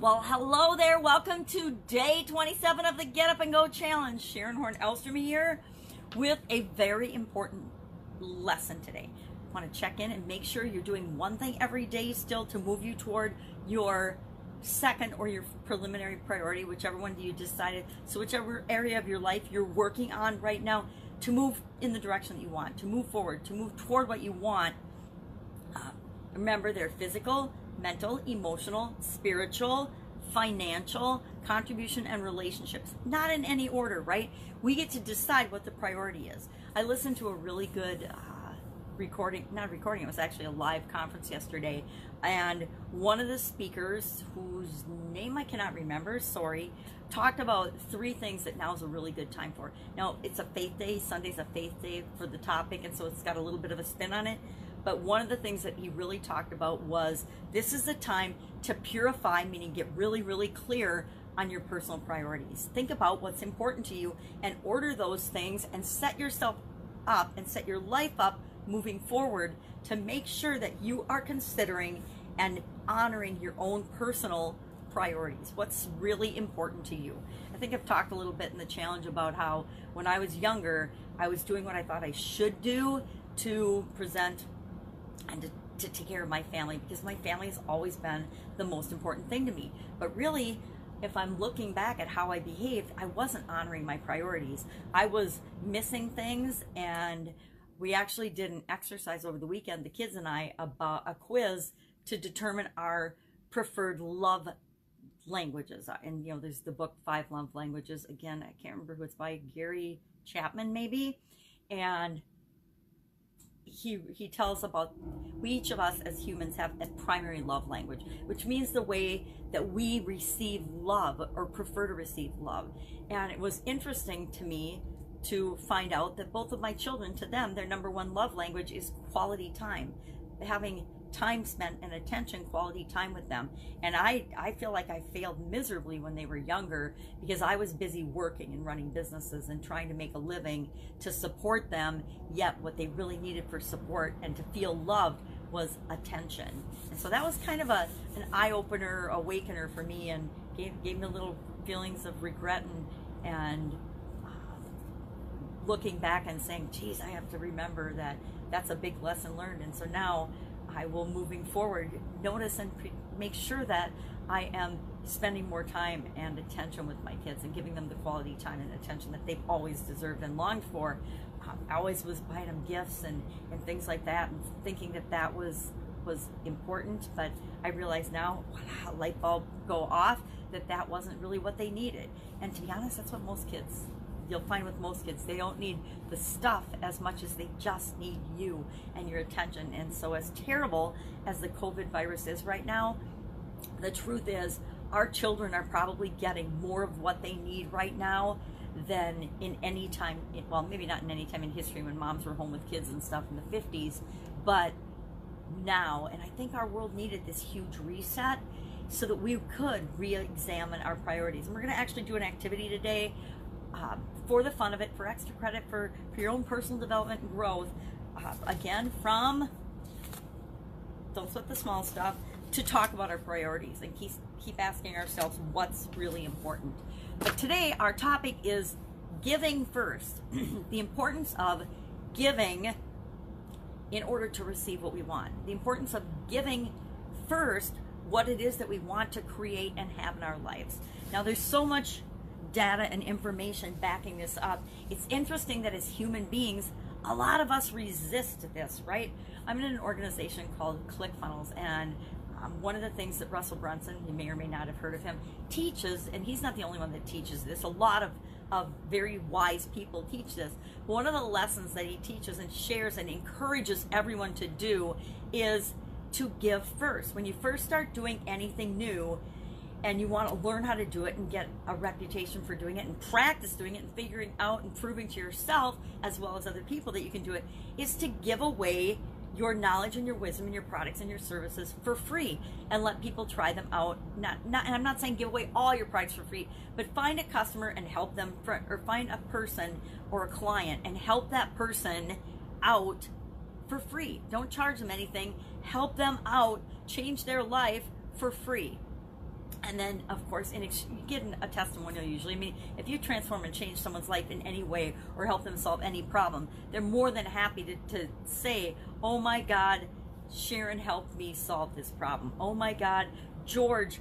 Well, hello there. Welcome to day 27 of the Get Up and Go Challenge. Sharon Horne-Ellstrom here with a very important lesson today. I want to check in and make sure you're doing one thing every day still to move you toward your second or your preliminary priority, whichever one you decided. So whichever area of your life you're working on right now to move in the direction that you want, to move forward, to move toward what you want. Remember, they're physical, mental, emotional, spiritual, financial, contribution, and relationships. Not in any order, right? We get to decide what the priority is. I listened to a really good it was actually a live conference yesterday, and one of the speakers, whose name I cannot remember, sorry, talked about three things that now is a really good time for. Now, it's a faith day. Sunday's a faith day for the topic, and so it's got a little bit of a spin on it. But one of the things that he really talked about was this is the time to purify, meaning get really, really clear on your personal priorities. Think about what's important to you and order those things and set yourself up and set your life up moving forward to make sure that you are considering and honoring your own personal priorities. What's really important to you. I think I've talked a little bit in the challenge about how when I was younger, I was doing what I thought I should do to present and to take care of my family, because my family has always been the most important thing to me. But really, if I'm looking back at how I behaved, I wasn't honoring my priorities. I was missing things, and we actually did an exercise over the weekend, the kids and I, about a quiz to determine our preferred love languages. And you know, there's the book 5 Love Languages. Again, I can't remember who it's by, Gary Chapman maybe. And he tells about we each of us as humans have a primary love language, which means the way that we receive love or prefer to receive love. And it was interesting to me to find out that both of my children, to them, their number one love language is quality time, having time spent and attention, quality time with them. And I feel like I failed miserably when they were younger because I was busy working and running businesses and trying to make a living to support them, yet what they really needed for support and to feel loved was attention. And so that was kind of an eye-opener, awakener for me, and gave me little feelings of regret and looking back and saying, geez, I have to remember that that's a big lesson learned. And so now I will, moving forward, notice and make sure that I am spending more time and attention with my kids and giving them the quality time and attention that they've always deserved and longed for. I always was buying them gifts and things like that, and thinking that was important, but I realize now, wow, light bulb go off, that wasn't really what they needed. And to be honest, that's what most kids, you'll find with most kids, they don't need the stuff as much as they just need you and your attention. And so as terrible as the COVID virus is right now, the truth is our children are probably getting more of what they need right now than in any time, well, maybe not in any time in history when moms were home with kids and stuff in the 50s, but now. And I think our world needed this huge reset so that we could re-examine our priorities. And we're going to actually do an activity today for the fun of it, for extra credit, for your own personal development and growth. Again, from don't sweat the small stuff, to talk about our priorities and keep asking ourselves what's really important. But today our topic is giving first. The importance of giving in order to receive what we want. The importance of giving first what it is that we want to create and have in our lives. Now, there's so much data and information backing this up. It's interesting that as human beings, a lot of us resist this, right? I'm in an organization called ClickFunnels, and one of the things that Russell Brunson, you may or may not have heard of him, teaches, and he's not the only one that teaches this, a lot of very wise people teach this. One of the lessons that he teaches and shares and encourages everyone to do is to give first. When you first start doing anything new, and you want to learn how to do it and get a reputation for doing it and practice doing it and figuring out and proving to yourself as well as other people that you can do it, is to give away your knowledge and your wisdom and your products and your services for free and let people try them out. And I'm not saying give away all your products for free, but find a customer and help them, or find a person or a client and help that person out for free. Don't charge them anything. Help them out, change their life for free. And then, of course, you get a testimonial usually. I mean, if you transform and change someone's life in any way or help them solve any problem, they're more than happy to say, oh my God, Sharon helped me solve this problem. Oh my God, George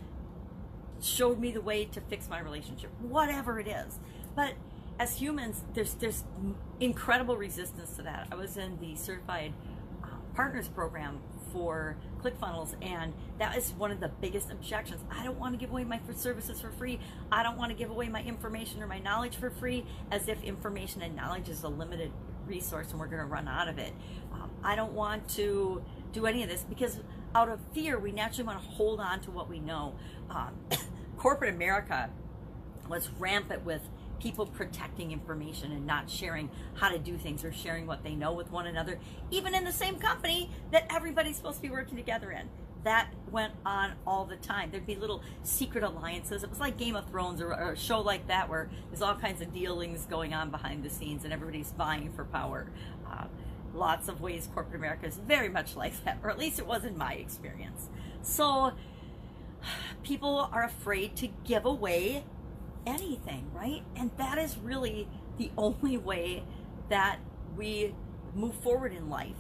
showed me the way to fix my relationship. Whatever it is. But as humans, there's incredible resistance to that. I was in the Certified Partners program for ClickFunnels, and that is one of the biggest objections. I don't want to give away my services for free. I don't want to give away my information or my knowledge for free, as if information and knowledge is a limited resource and we're going to run out of it. I don't want to do any of this because out of fear, we naturally want to hold on to what we know. Corporate America was rampant with people protecting information and not sharing how to do things or sharing what they know with one another, even in the same company that everybody's supposed to be working together in. That went on all the time. There'd be little secret alliances. It was like Game of Thrones or a show like that where there's all kinds of dealings going on behind the scenes and everybody's vying for power. Lots of ways corporate America is very much like that, or at least it was in my experience. So people are afraid to give away anything, right? And that is really the only way that we move forward in life.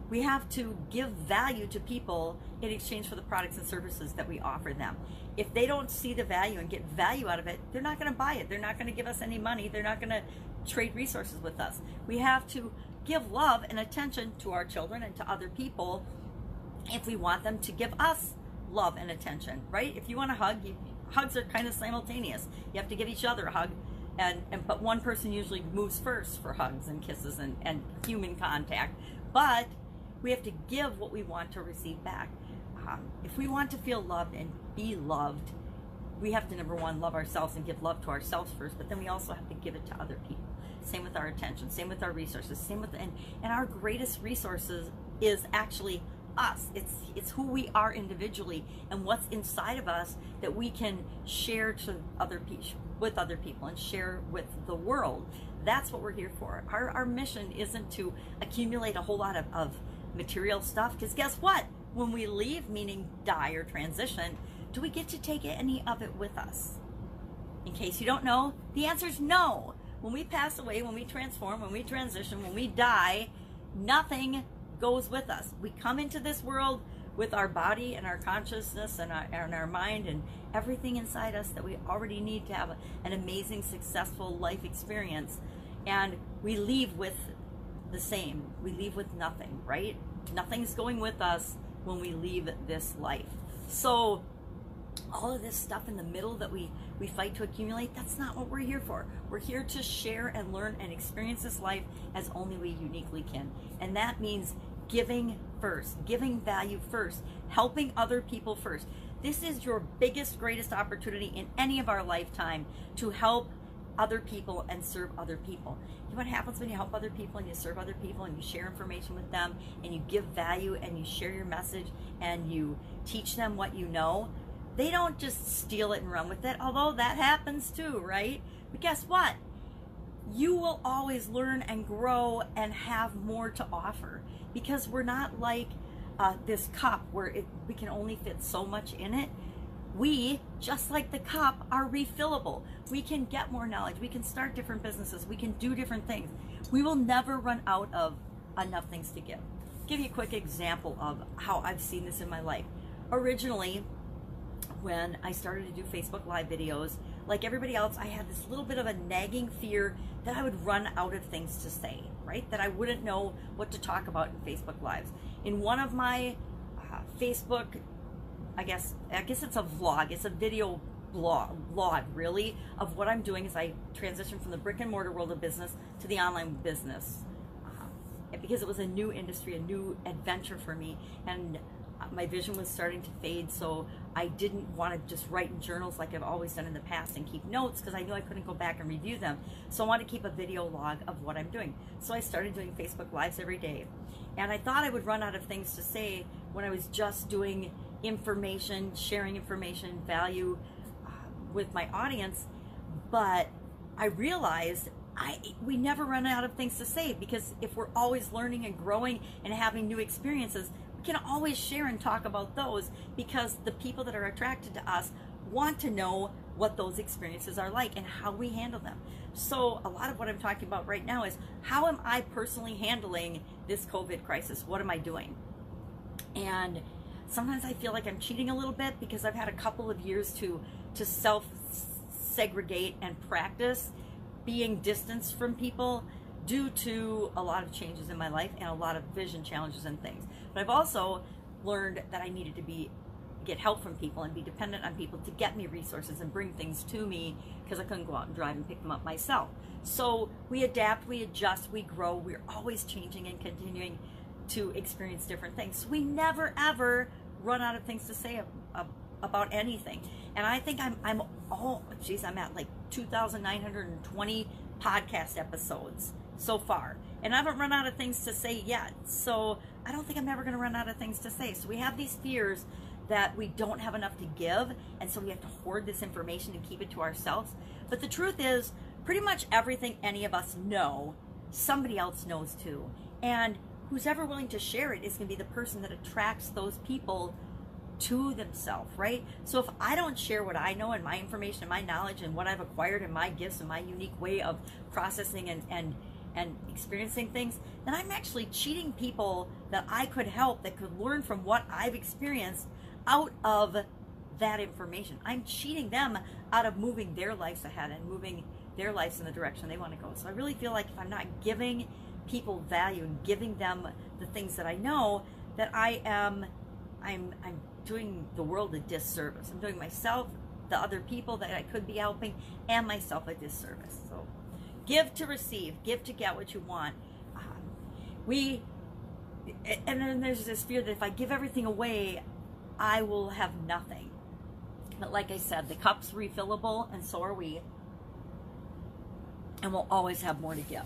We have to give value to people in exchange for the products and services that we offer them. If they don't see the value and get value out of it, they're not going to buy it. They're not going to give us any money. They're not going to trade resources with us. We have to give love and attention to our children and to other people if we want them to give us love and attention, right? If you want a hug, hugs are kind of simultaneous. You have to give each other a hug, but one person usually moves first for hugs and kisses and human contact. But we have to give what we want to receive back. If we want to feel loved and be loved, we have to, number one, love ourselves and give love to ourselves first, but then we also have to give it to other people. Same with our attention, same with our resources, same with, and our greatest resources is actually us. It's who we are individually and what's inside of us that we can share to with other people and share with the world. That's what we're here for. Our mission isn't to accumulate a whole lot of material stuff, because guess what? When we leave, meaning die or transition, do we get to take any of it with us? In case you don't know, the answer is no. When we pass away, when we transform, when we transition, when we die, nothing goes with us. We come into this world with our body and our consciousness and our mind and everything inside us that we already need to have an amazing, successful life experience. And we leave with the same. We leave with nothing, right? Nothing's going with us when we leave this life. So all of this stuff in the middle that we fight to accumulate, that's not what we're here for. We're here to share and learn and experience this life as only we uniquely can. And that means giving first, giving value first, helping other people first. This is your biggest, greatest opportunity in any of our lifetime to help other people and serve other people. You know what happens when you help other people and you serve other people and you share information with them and you give value and you share your message and you teach them what you know? They don't just steal it and run with it, although that happens too, right? But guess what? You will always learn and grow and have more to offer, because we're not like this cup where we can only fit so much in it. We, just like the cup, are refillable. We can get more knowledge. We can start different businesses. We can do different things. We will never run out of enough things to give. Give you a quick example of how I've seen this in my life. Originally, when I started to do Facebook Live videos, like everybody else, I had this little bit of a nagging fear that I would run out of things to say, right? That I wouldn't know what to talk about in Facebook Lives. In one of my Facebook, I guess it's a vlog, it's a video blog really, of what I'm doing as I transition from the brick and mortar world of business to the online business. Because it was a new industry, a new adventure for me, and my vision was starting to fade, so I didn't want to just write in journals like I've always done in the past and keep notes, because I knew I couldn't go back and review them. So I wanted to keep a video log of what I'm doing. So I started doing Facebook Lives every day. And I thought I would run out of things to say when I was just doing information, sharing information, value with my audience. But I realized we never run out of things to say, because if we're always learning and growing and having new experiences, we can always share and talk about those, because the people that are attracted to us want to know what those experiences are like and how we handle them. So a lot of what I'm talking about right now is, how am I personally handling this COVID crisis? What am I doing? And sometimes I feel like I'm cheating a little bit because I've had a couple of years to self-segregate and practice being distanced from people due to a lot of changes in my life and a lot of vision challenges and things. But I've also learned that I needed to get help from people and be dependent on people to get me resources and bring things to me, because I couldn't go out and drive and pick them up myself. So we adapt, we adjust, we grow. We're always changing and continuing to experience different things. So we never ever run out of things to say about anything. And I think I'm at like 2,920 podcast episodes so far, and I haven't run out of things to say yet. So I don't think I'm ever going to run out of things to say. So we have these fears that we don't have enough to give, and so we have to hoard this information and keep it to ourselves. But the truth is, pretty much everything any of us know, somebody else knows too. And who's ever willing to share it is going to be the person that attracts those people to themselves, right? So if I don't share what I know and my information and my knowledge and what I've acquired and my gifts and my unique way of processing and experiencing things, then I'm actually cheating people that I could help, that could learn from what I've experienced, out of that information. I'm cheating them out of moving their lives ahead and moving their lives in the direction they want to go. So I really feel like if I'm not giving people value and giving them the things that I know, that I'm doing the world a disservice. I'm doing myself, the other people that I could be helping, and myself a disservice. So give to receive, give to get what you want. And then there's this fear that if I give everything away, I will have nothing. But like I said, the cup's refillable, and so are we. And we'll always have more to give.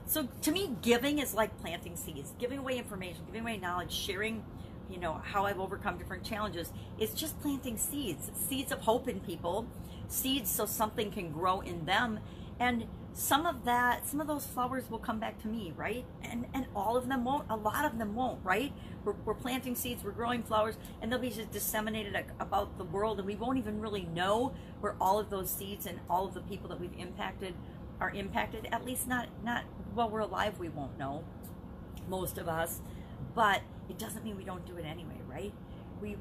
So to me, giving is like planting seeds. Giving away information, giving away knowledge, sharing, how I've overcome different challenges. It's just planting seeds. Seeds of hope in people. Seeds so something can grow in them. And some of those flowers will come back to me, right? And all of them won't. A lot of them won't, right? We're planting seeds, we're growing flowers, and they'll be just disseminated about the world, and we won't even really know where all of those seeds and all of the people that we've impacted are impacted. At least not while we're alive, we won't know, most of us. But it doesn't mean we don't do it anyway, right? We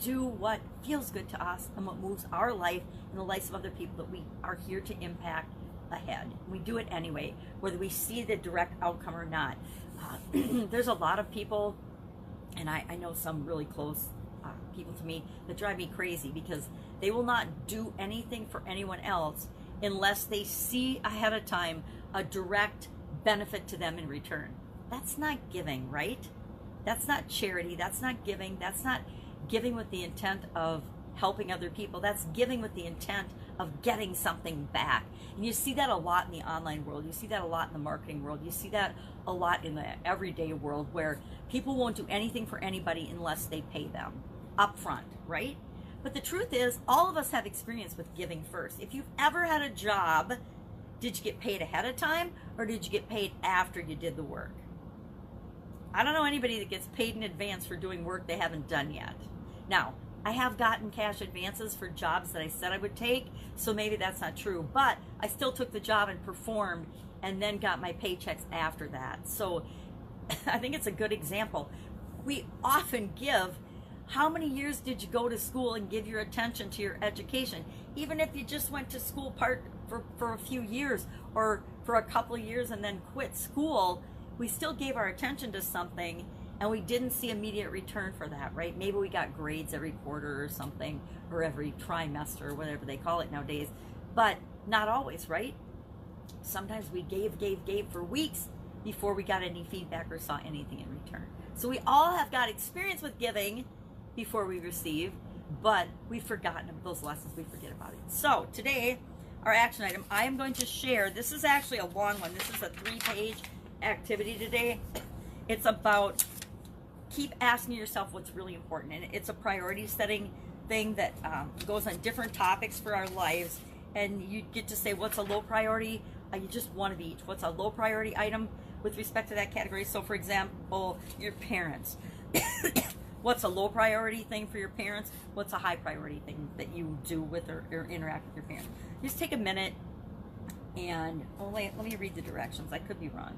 do what feels good to us and what moves our life and the lives of other people that we are here to impact ahead. We do it anyway, whether we see the direct outcome or not. There's a lot of people, and I know some really close people to me, that drive me crazy because they will not do anything for anyone else unless they see ahead of time a direct benefit to them in return. That's not giving, right? That's not charity. That's not giving. That's not giving with the intent of helping other people. That's giving with the intent of getting something back. And you see that a lot in the online world. You see that a lot in the marketing world. You see that a lot in the everyday world, where people won't do anything for anybody unless they pay them up front, right? But the truth is, all of us have experience with giving first. If you've ever had a job, did you get paid ahead of time, or did you get paid after you did the work? I don't know anybody that gets paid in advance for doing work they haven't done yet. Now, I have gotten cash advances for jobs that I said I would take, so maybe that's not true, but I still took the job and performed and then got my paychecks after that. So I think it's a good example. We often give. How many years did you go to school and give your attention to your education? Even if you just went to school for a few years or for a couple of years and then quit school, we still gave our attention to something, and we didn't see immediate return for that, right? Maybe we got grades every quarter or something, or every trimester, or whatever they call it nowadays, but not always, right? Sometimes we gave for weeks before we got any feedback or saw anything in return. So we all have got experience with giving before we receive, but we've forgotten those lessons. We forget about it. So today, our action item, I am going to share. This is actually a long one. This is a 3-page activity today. It's about keep asking yourself what's really important, and it's a priority setting thing that goes on different topics for our lives, and you get to say what's a low priority. You just one of each. What's a low priority item with respect to that category? So for example, your parents. what's a low priority thing for your parents? What's a high priority thing that you do with or interact with your parents? Just take a minute and, oh wait, let me read the directions. I could be wrong.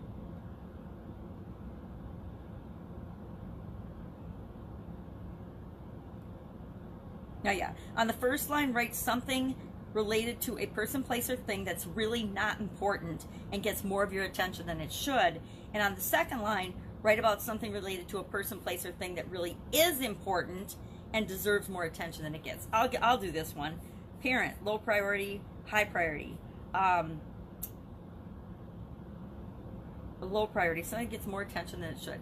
Now, yeah, on the first line, write something related to a person, place, or thing that's really not important and gets more of your attention than it should. And on the second line, write about something related to a person, place, or thing that really is important and deserves more attention than it gets. I'll do this one. Parent, low priority, high priority. Low priority, something that gets more attention than it should.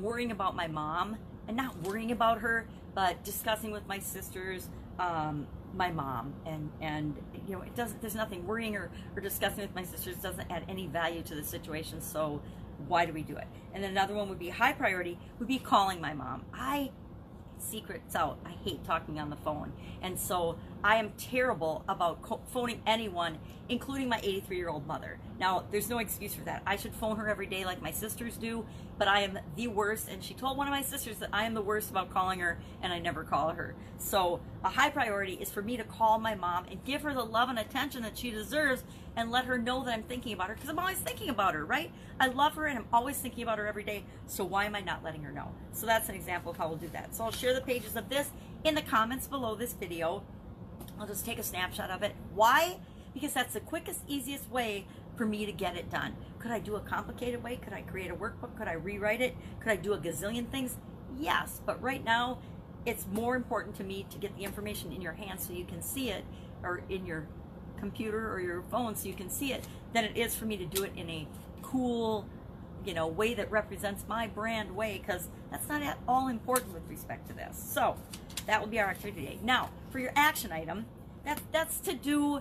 Worrying about my mom, and not worrying about her, but discussing with my sisters, my mom, and you know, there's nothing. Worrying or discussing with my sisters doesn't add any value to the situation, so why do we do it? And then another one would be high priority, would be calling my mom. Secrets out, I hate talking on the phone, and so I am terrible about phoning anyone, including my 83-year-old mother. Now, there's no excuse for that. I should phone her every day like my sisters do, but I am the worst, and she told one of my sisters that I am the worst about calling her, and I never call her. So a high priority is for me to call my mom and give her the love and attention that she deserves, and let her know that I'm thinking about her, because I'm always thinking about her, right? I love her, and I'm always thinking about her every day, so why am I not letting her know? So that's an example of how we'll do that. So I'll share the pages of this in the comments below this video. I'll just take a snapshot of it. Why? Because that's the quickest, easiest way for me to get it done. Could I do a complicated way? Could I create a workbook? Could I rewrite it? Could I do a gazillion things? Yes, but right now, it's more important to me to get the information in your hands so you can see it, or in your computer or your phone so you can see it, than it is for me to do it in a cool, you know, way that represents my brand way, because that's not at all important with respect to this. So that will be our activity today. Now, for your action item, that's to do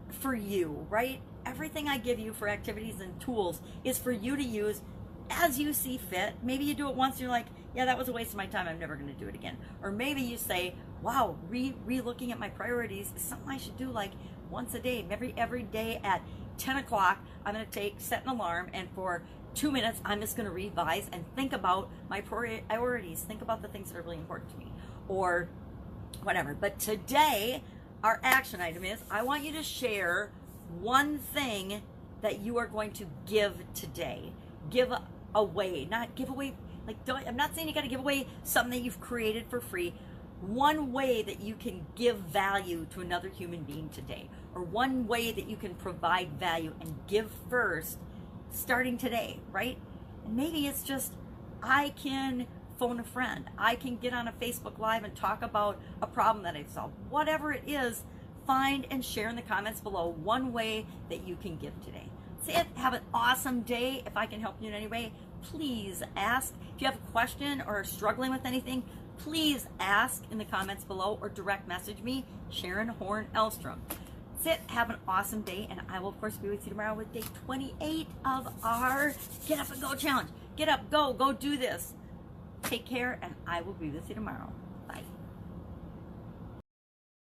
for you, right? Everything I give you for activities and tools is for you to use as you see fit. Maybe you do it once and you're like, yeah, that was a waste of my time, I'm never going to do it again. Or maybe you say, wow, re-looking at my priorities is something I should do like once a day. Every day at 10 o'clock, I'm going to set an alarm, and for 2 minutes, I'm just going to revise and think about my priorities. Think about the things that are really important to me, or whatever. But today, our action item is, I want you to share one thing that you are going to give today. Give away, not give away. Like, I'm not saying you got to give away something that you've created for free. One way that you can give value to another human being today, or one way that you can provide value and give first, starting today, right? And maybe it's just, I can phone a friend. I can get on a Facebook Live and talk about a problem that I've solved. Whatever it is, find and share in the comments below one way that you can give today. That's it. Have an awesome day. If I can help you in any way, please ask. If you have a question or are struggling with anything, please ask in the comments below, or direct message me, Sharon Horne-Ellstrom. That's it. Have an awesome day, and I will, of course, be with you tomorrow with day 28 of our Get Up and Go challenge. Get up, go do this. Take care, and I will be with you tomorrow.